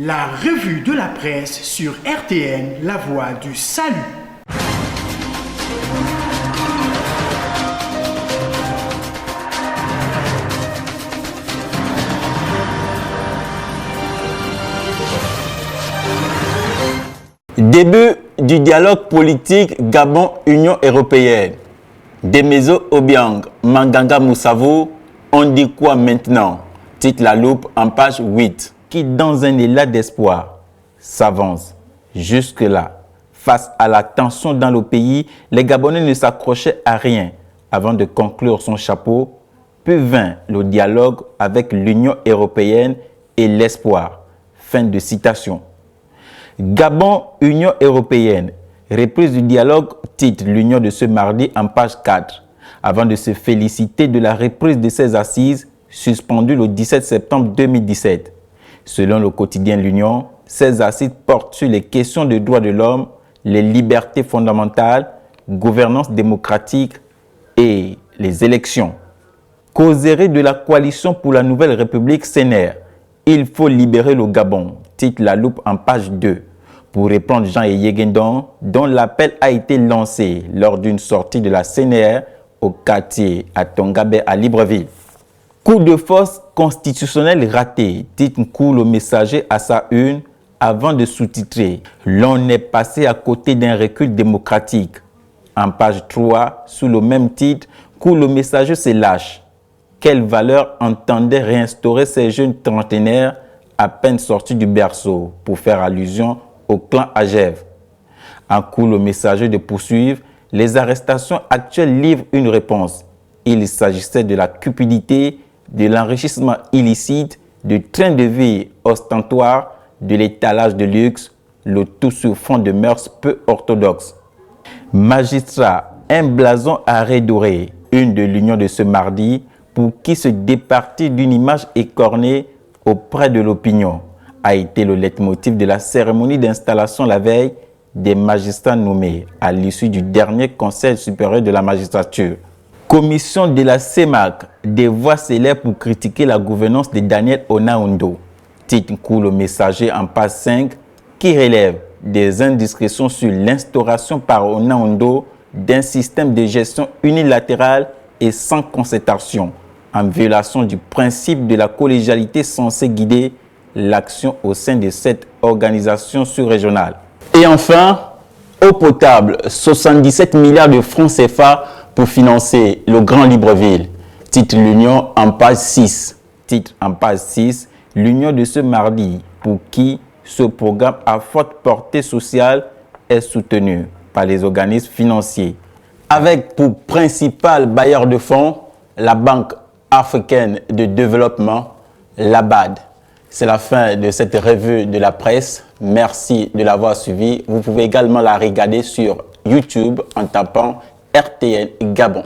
La revue de la presse sur RTN, la voix du salut. Début du dialogue politique Gabon-Union européenne. Demezo Obiang, Manganga Moussavou, on dit quoi maintenant? Titre La Loupe en page 8. Qui, dans un élan d'espoir, s'avance. Jusque-là, face à la tension dans le pays, les Gabonais ne s'accrochaient à rien avant de conclure son chapeau. Puis vint le dialogue avec l'Union européenne et l'espoir. Fin de citation. Gabon, Union européenne. Reprise du dialogue, titre l'Union de ce mardi en page 4. Avant de se féliciter de la reprise de ces assises, suspendues le 17 septembre 2017. Selon le quotidien L'Union, ces assises portent sur les questions de droits de l'homme, les libertés fondamentales, gouvernance démocratique et les élections. Causerie de la coalition pour la nouvelle république CNR. Il faut libérer le Gabon, titre La Loupe en page 2. Pour répondre Jean Yegendon, dont l'appel a été lancé lors d'une sortie de la CNR au quartier à Tongabé à Libreville. Coup de force constitutionnel raté, titre Nkou le messager à sa une avant de sous-titrer. L'on est passé à côté d'un recul démocratique. En page 3, sous le même titre, Nkou le messager se lâche. Quelle valeur entendait réinstaurer ces jeunes trentenaires à peine sortis du berceau pour faire allusion au clan Agev? En Nkou le messager de poursuivre, les arrestations actuelles livrent une réponse. Il s'agissait de la cupidité, de l'enrichissement illicite, du train de vie ostentatoire, de l'étalage de luxe, le tout sur fond de mœurs peu orthodoxes. Magistrat, un blason à redorer, une de l'Union de ce mardi, pour qui se départir d'une image écornée auprès de l'opinion a été le leitmotiv de la cérémonie d'installation la veille des magistrats nommés à l'issue du dernier Conseil supérieur de la magistrature. Commission de la CEMAC, des voix s'élèvent pour critiquer la gouvernance de Daniel Onaondo. Titre Nkou le messager en page 5 qui relève des indiscrétions sur l'instauration par Onaondo d'un système de gestion unilatéral et sans concertation, en violation du principe de la collégialité censé guider l'action au sein de cette organisation sous-régionale. Et enfin, eau potable, 77 milliards de francs CFA pour financer le Grand Libreville. Titre L'Union en page 6. Titre en page 6, l'Union de ce mardi, pour qui ce programme à forte portée sociale est soutenu par les organismes financiers. Avec pour principal bailleur de fonds la Banque africaine de développement, la BAD. C'est la fin de cette revue de la presse. Merci de l'avoir suivi. Vous pouvez également la regarder sur YouTube en tapant RTN Gabon.